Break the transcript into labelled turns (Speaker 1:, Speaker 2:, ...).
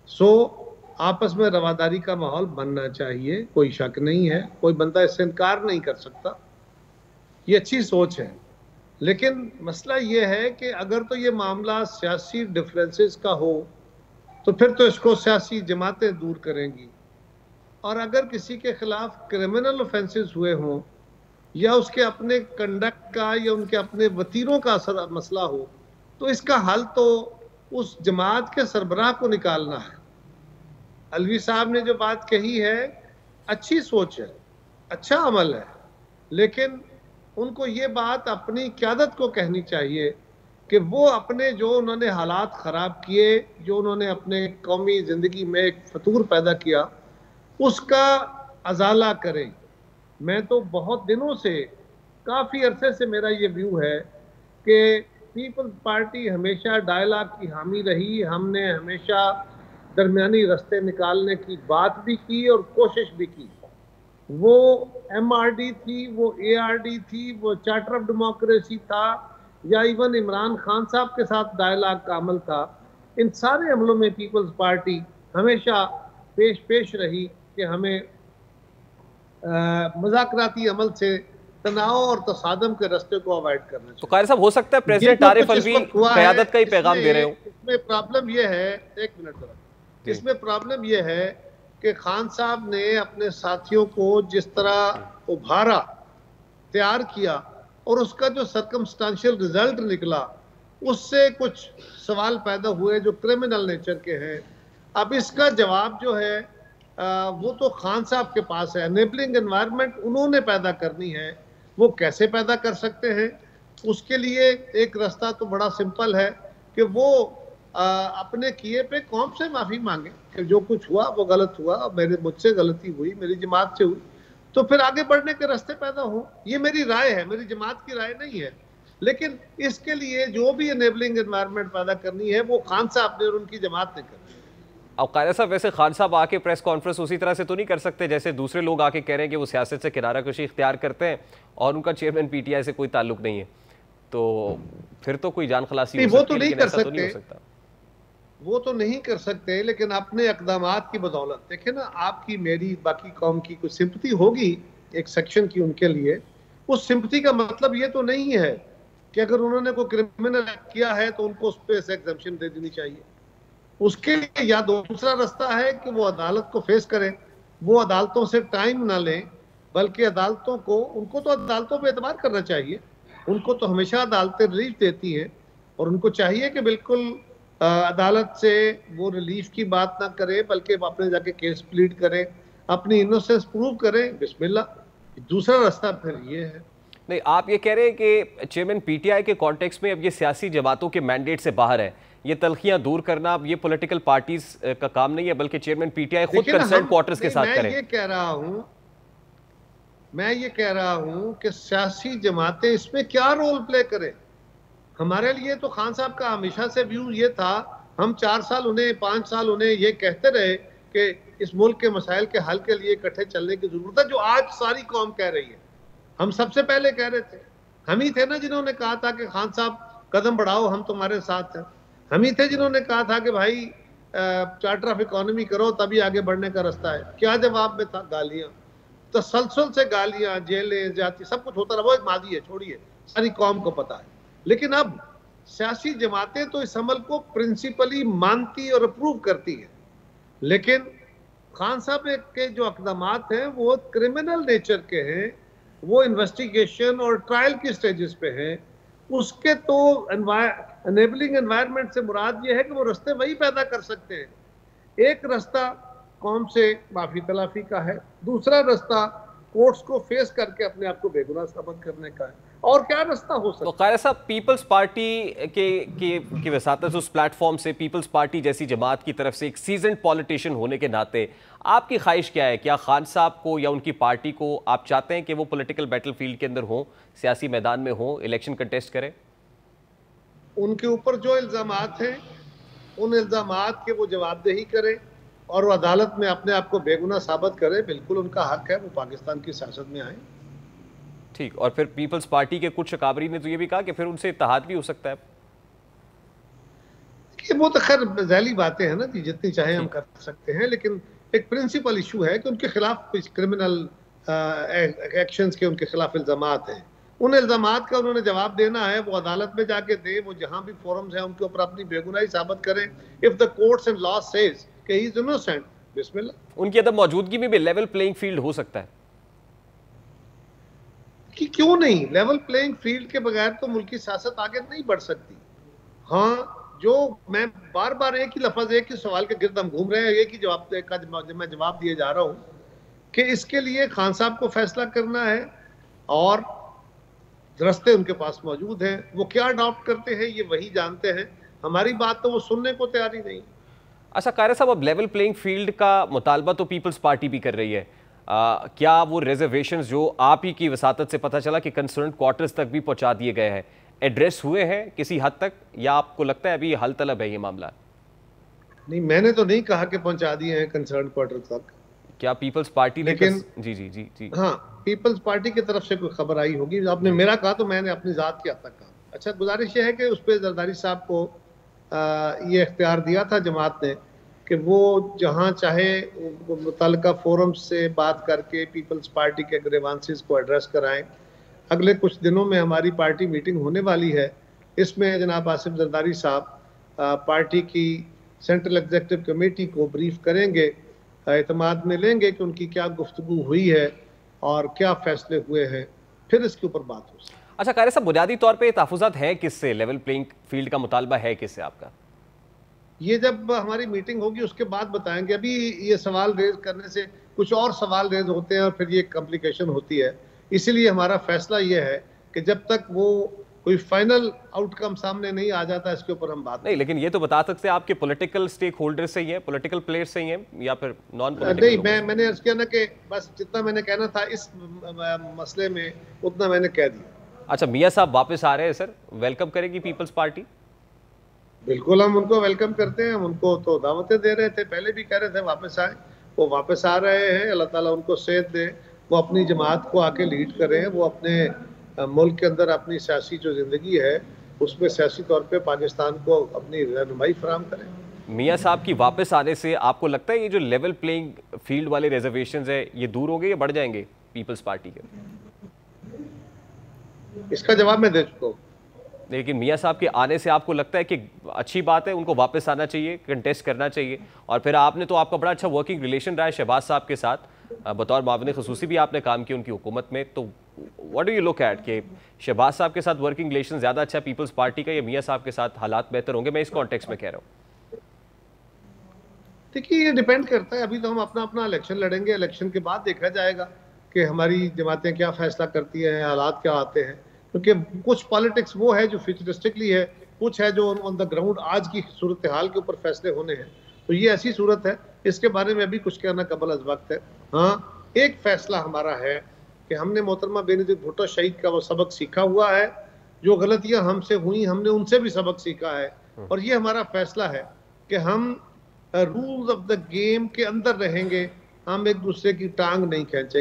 Speaker 1: سو آپس میں رواداری کا ماحول بننا چاہیے، کوئی شک نہیں ہے، کوئی بندہ اس سے انکار نہیں کر سکتا، یہ اچھی سوچ ہے۔ لیکن مسئلہ یہ ہے کہ اگر تو یہ معاملہ سیاسی ڈفرینسز کا ہو تو پھر تو اس کو سیاسی جماعتیں دور کریں گی، اور اگر کسی کے خلاف کرمنل اوفینسز ہوئے ہوں یا اس کے اپنے کنڈکٹ کا یا ان کے اپنے وتیروں کا مسئلہ ہو تو اس کا حل تو اس جماعت کے سربراہ کو نکالنا ہے۔ علوی صاحب نے جو بات کہی ہے اچھی سوچ ہے، اچھا عمل ہے، لیکن ان کو یہ بات اپنی قیادت کو کہنی چاہیے کہ وہ اپنے جو انہوں نے حالات خراب کیے، جو انہوں نے اپنے قومی زندگی میں ایک فتور پیدا کیا، اس کا ازالہ کریں۔ میں تو بہت دنوں سے، کافی عرصے سے میرا یہ ویو ہے کہ پیپلز پارٹی ہمیشہ ڈائلاگ کی حامی رہی، ہم نے ہمیشہ درمیانی رستے نکالنے کی بات بھی کی اور کوشش بھی کی۔ وہ ایم آر ڈی تھی، وہ اے آر ڈی تھی، وہ چارٹر آف ڈیموکریسی تھا، یا ایون عمران خان صاحب کے ساتھ ڈائلاگ کا عمل تھا، ان سارے عملوں میں پیپلز پارٹی ہمیشہ پیش رہی کہ ہمیں مذاکراتی عمل سے تناؤ اور تصادم کے رستے کو اوائڈ کرنا
Speaker 2: تو
Speaker 1: چاہیے۔
Speaker 2: قاری صاحب ہو سکتا ہے
Speaker 1: یہ
Speaker 2: پریزیڈنٹ
Speaker 1: جو
Speaker 2: عارف
Speaker 1: کچھ اس
Speaker 2: الوی
Speaker 1: وقت ہوا ہے
Speaker 2: قیادت کا ہی پیغام دے رہے ہوں؟
Speaker 1: اس میں پرابلم یہ ہے، ایک منٹ ذرا،
Speaker 2: جی
Speaker 1: اس میں پرابلم یہ ہے کہ خان صاحب نے اپنے ساتھیوں کو جس طرح ابھارا، تیار کیا، اور اس کا جو سرکمسٹانشل رزلٹ نکلا اس سے کچھ سوال پیدا ہوئے جو کرمنل نیچر کے ہیں۔ اب اس کا جواب جو ہے وہ تو خان صاحب کے پاس ہے۔ انیبلنگ انوائرمنٹ انہوں نے پیدا کرنی ہے، وہ کیسے پیدا کر سکتے ہیں؟ اس کے لیے ایک راستہ تو بڑا سمپل ہے کہ وہ اپنے کیے پہ قوم سے معافی مانگیں کہ جو کچھ ہوا وہ غلط ہوا، مجھ سے غلطی ہوئی، میری جماعت سے ہوئی، تو پھر آگے بڑھنے کے راستے پیدا ہوں۔ یہ میری رائے ہے، میری جماعت کی رائے نہیں ہے، لیکن اس کے لیے جو بھی انیبلنگ انوائرمنٹ پیدا کرنی ہے وہ خان صاحب نے اور ان کی جماعت نے کرنی ہے۔
Speaker 2: اب قائدہ صاحب ویسے خان صاحب آ کے پریس کانفرنس اسی طرح سے تو نہیں کر سکتے جیسے دوسرے لوگ آ کے کہہ رہے ہیں کہ وہ سیاست سے کنارہ کشی اختیار کرتے ہیں اور ان کا چیئرمین پی ٹی آئی سے کوئی تعلق نہیں ہے، تو پھر تو کوئی جان خلاصی ہو
Speaker 1: وہ
Speaker 2: سکتی
Speaker 1: تو
Speaker 2: ہے،
Speaker 1: نہیں
Speaker 2: لیکن
Speaker 1: کر
Speaker 2: ایسا تو نہیں ہو
Speaker 1: سکتے،
Speaker 2: سکتا۔
Speaker 1: وہ تو نہیں کر سکتے، لیکن اپنے اقدامات کی بدولت دیکھیں نا، آپ کی میری باقی قوم کی کچھ سمپتی ہوگی ایک سیکشن کی ان کے لیے، اس سمپتی کا مطلب یہ تو نہیں ہے کہ اگر انہوں نے کوئی کرمنل ایکٹ کیا ہے تو ان کو اس پہ ایگزمپشن دے دینی چاہیے۔ اس کے لیے یا دوسرا راستہ ہے کہ وہ عدالت کو فیس کریں، وہ عدالتوں سے ٹائم نہ لیں، بلکہ عدالتوں کو، ان کو تو عدالتوں پہ اعتبار کرنا چاہیے، ان کو تو ہمیشہ عدالتیں ریلیف دیتی ہیں، اور ان کو چاہیے کہ بالکل عدالت سے وہ ریلیف کی بات نہ کرے، بلکہ اپنے جا کے کیس پلیڈ کرے، اپنی انوسنس پروو کرے، بسم اللہ۔ دوسرا راستہ پھر یہ ہے۔
Speaker 2: نہیں، آپ یہ کہہ رہے ہیں کہ چیئرمین پی ٹی آئی کے کانٹیکس میں اب یہ سیاسی جماعتوں کے مینڈیٹ سے باہر ہے، یہ تلخیاں دور کرنا اب یہ پولیٹیکل پارٹیز کا کام نہیں ہے، بلکہ چیئرمین پی ٹی آئی خود
Speaker 1: دیکھیں نا،
Speaker 2: کنسرن کوارٹرز کے ساتھ
Speaker 1: میں
Speaker 2: کرے۔
Speaker 1: یہ کہہ رہا ہوں کہ سیاسی جماعتیں اس میں کیا رول پلے کریں۔ ہمارے لیے تو خان صاحب کا ہمیشہ سے ویو یہ تھا، ہم 4 سال انہیں 5 سال انہیں یہ کہتے رہے کہ اس ملک کے مسائل کے حل کے لیے اکٹھے چلنے کی ضرورت ہے، جو آج ساری قوم کہہ رہی ہے۔ ہم سب سے پہلے کہہ رہے تھے، ہم ہی تھے نا جنہوں نے کہا تھا کہ خان صاحب قدم بڑھاؤ، ہم تمہارے ساتھ ہیں۔ ہم ہی تھے جنہوں نے کہا تھا کہ بھائی چارٹر آف اکانومی کرو تبھی آگے بڑھنے کا راستہ ہے۔ کیا جواب میں تھا؟ گالیاں، تسلسل سے گالیاں، جیلیں، زیادتی، سب کچھ ہوتا رہا۔ وہ ایک ماضی ہے، چھوڑیے، ساری قوم کو پتا ہے۔ لیکن اب سیاسی جماعتیں تو اس عمل کو پرنسپلی مانتی اور اپروو کرتی ہیں، لیکن خان صاحب کے جو اقدامات ہیں وہ کرمنل نیچر کے ہیں، وہ انویسٹیگیشن اور ٹرائل کی سٹیجز پہ ہیں۔ اس کے تو انیبلنگ انوائرمنٹ سے مراد یہ ہے کہ وہ رستے وہی پیدا کر سکتے ہیں۔ ایک رستہ قوم سے معافی تلافی کا ہے، دوسرا رستہ کورٹس کو فیس کر کے اپنے آپ کو بے گناہ ثابت کرنے کا ہے، اور کیا رستہ ہو
Speaker 2: تو
Speaker 1: سکتا ہے؟
Speaker 2: قائدہ صاحب پیپلز پارٹی کی وساطت اس پلیٹ فارم سے، پیپلز پارٹی جیسی جماعت کی طرف سے ایک سیزنڈ پولیٹیشین ہونے کے ناطے آپ کی خواہش کیا ہے؟ کیا خان صاحب کو یا ان کی پارٹی کو آپ چاہتے ہیں کہ وہ پولیٹیکل بیٹل فیلڈ کے اندر ہوں، سیاسی میدان میں ہوں، الیکشن کنٹیسٹ کریں؟
Speaker 1: ان کے اوپر جو الزامات ہیں ان الزامات کے وہ جواب دہی کریں اور وہ عدالت میں اپنے آپ کو بے گناہ ثابت کریں، بالکل ان کا حق ہے، وہ پاکستان کی سیاست میں آئیں۔
Speaker 2: ٹھیک، اور پھر پیپلز پارٹی کے کچھ اکابرین نے تو یہ بھی کہا کہ پھر ان سے اتحاد بھی ہو سکتا ہے۔
Speaker 1: کہ وہ تو خیر ذیلی باتیں ہیں نا جی، جتنی چاہیں ہم کر سکتے ہیں، لیکن ایک پرنسپل ایشو ہے کہ ان کے خلاف کچھ کرمنل ایکشنز کے ان کے خلاف الزامات ہیں. ان الزامات کا انہوں نے جواب دینا ہے، وہ عدالت میں جا کے دیں، وہ جہاں بھی فورمز ہیں ان کے اوپر اپنی بے گناہی ثابت کریں. Of the courts and law says کہ ہی از انوسینٹ، بسم اللہ.
Speaker 2: ان کی عدم موجودگی میں بھی لیول پلینگ فیلڈ ہو سکتا ہے
Speaker 1: کہ کیوں نہیں؟ لیول پلینگ فیلڈ کے بغیر تو ملکی سیاست آگے نہیں بڑھ سکتی. ہاں، جو میں بار بار ایک ہی لفظ، ایک ہی سوال کے گرد ہم گھوم رہے ہیں، ایک ہی جواب کا میں جواب دیے جا رہا ہوں کہ اس کے لیے خان صاحب کو فیصلہ کرنا ہے، اور رستے ان کے پاس موجود ہیں. وہ کیا اڈاپٹ کرتے ہیں یہ وہی جانتے ہیں. ہماری بات تو وہ سننے کو تیار ہی نہیں.
Speaker 2: اچھا قاہرہ صاحب، اب لیول پلینگ فیلڈ کا مطالبہ تو پیپلز پارٹی بھی کر رہی ہے. کیا وہ ریزرویشنز جو آپ ہی کی وساطت سے پتہ چلا کہ کنسرنڈ کوارٹرز تک بھی پہنچا دیے گئے ہیں، ایڈریس ہوئے ہیں کسی حد تک، یا آپ کو لگتا ہے ابھی حل طلب ہے یہ معاملہ؟
Speaker 1: نہیں، میں نے تو نہیں کہا کہ پہنچا دیے ہیں کنسرن کوارٹر تک.
Speaker 2: کیا پیپلز پارٹی نے
Speaker 1: لیکن
Speaker 2: جی
Speaker 1: ہاں، پیپلز پارٹی کی طرف سے کوئی خبر آئی ہوگی. آپ نے میرا کہا تو میں نے اپنی ذات کی حد تک کہا. اچھا، گزارش یہ ہے کہ اس پہ زرداری صاحب کو یہ اختیار دیا تھا جماعت نے کہ وہ جہاں چاہے متعلقہ فورم سے بات کر کے پیپلز پارٹی کے گریوانسز کو ایڈریس کرائیں. اگلے کچھ دنوں میں ہماری پارٹی میٹنگ ہونے والی ہے. اس میں جناب آصف زرداری صاحب پارٹی کی سینٹرل ایگزیکٹو کمیٹی کو بریف کریں گے، اعتماد میں لیں گے کہ ان کی کیا گفتگو ہوئی ہے اور کیا فیصلے ہوئے ہیں، پھر اس کے اوپر بات ہو سکتی.
Speaker 2: اچھا قاہرہ صاحب، بنیادی طور پہ تحفظات ہیں کس سے؟ لیول پلینگ فیلڈ کا مطالبہ ہے کس سے آپ کا؟
Speaker 1: یہ جب ہماری میٹنگ ہوگی اس کے بعد بتائیں گے. ابھی یہ سوال ریز کرنے سے کچھ اور سوال ریز ہوتے ہیں اور پھر یہ کمپلیکیشن ہوتی ہے. اسی لیے ہمارا فیصلہ یہ ہے کہ جب تک وہ کوئی فائنل آؤٹ کم سامنے نہیں آ جاتا اس کے اوپر ہم بات
Speaker 2: نہیں. لیکن یہ تو بتا سکتے ہیں آپ کے پولیٹیکل سٹیک ہولڈر سے ہی ہیں، پولیٹیکل پلیئر سے ہی ہیں، یا پھر نان پولیٹیکل؟
Speaker 1: نہیں، میں نے عرض کیا نا کہ بس جتنا میں نے کہنا تھا اس مسئلے میں اتنا میں نے کہہ دیا.
Speaker 2: اچھا، میاں صاحب واپس آ رہے ہیں سر، ویلکم کرے گی پیپلز پارٹی؟
Speaker 1: بالکل، ہم ان کو ویلکم کرتے ہیں. ہم ان کو تو دعوتیں دے رہے تھے، پہلے بھی کہہ رہے تھے واپس آئیں. وہ واپس آ رہے ہیں. اللہ تعالیٰ ان کو صحت دے، وہ اپنی جماعت کو آ کے لیڈ کریں. وہ اپنے ملک کے اندر اپنی سیاسی جو زندگی ہے اس میں سیاسی طور پہ پاکستان کو اپنی رہنمائی فراہم کریں.
Speaker 2: میاں صاحب کی واپس آنے سے آپ کو لگتا ہے یہ جو لیول پلینگ فیلڈ والے ریزرویشنز ہیں یہ دور ہوں گے یا بڑھ جائیں گے پیپلز پارٹی کے؟
Speaker 1: اس کا جواب میں دے چکا ہوں.
Speaker 2: لیکن میاں صاحب کے آنے سے آپ کو لگتا ہے کہ اچھی بات ہے، ان کو واپس آنا چاہیے، کنٹیسٹ کرنا چاہیے؟ اور پھر آپ نے تو آپ کا بڑا اچھا ورکنگ ریلیشن رہا ہے شہباز صاحب کے ساتھ، بطور معاون خصوصی بھی آپ نے کام کیا ان کی حکومت میں. تو what do you look at کہ شہباز صاحب کے ساتھ ورکنگ ریلیشن زیادہ اچھا پیپلز پارٹی کا، یا میاں صاحب کے ساتھ حالات بہتر ہوں گے؟ میں اس کانٹیکسٹ میں کہہ رہا ہوں.
Speaker 1: دیکھیے، یہ ڈیپینڈ کرتا ہے. ابھی تو ہم اپنا الیکشن لڑیں گے. الیکشن کے بعد دیکھا جائے گا کہ ہماری جماعتیں کیا فیصلہ کرتی ہیں، حالات کیا آتے ہیں. کیونکہ کچھ پالیٹکس وہ ہے جو فیوچرسٹکلی ہے، کچھ ہے جو آن دا گراؤنڈ آج کی صورتحال کے اوپر فیصلے ہونے ہیں. تو یہ ایسی صورت ہے، اس کے بارے میں ابھی کچھ کہنا قبل از وقت ہے. ہاں، ایک فیصلہ ہمارا ہے کہ ہم نے محترمہ بینظیر بھٹو شہید کا وہ سبق سیکھا ہوا ہے. جو غلطیاں ہم سے ہوئیں ہم نے ان سے بھی سبق سیکھا ہے، اور یہ ہمارا فیصلہ ہے کہ ہم رولز آف دا گیم کے اندر رہیں گے. ہم ایک دوسرے کی ٹانگ نہیں کھینچیں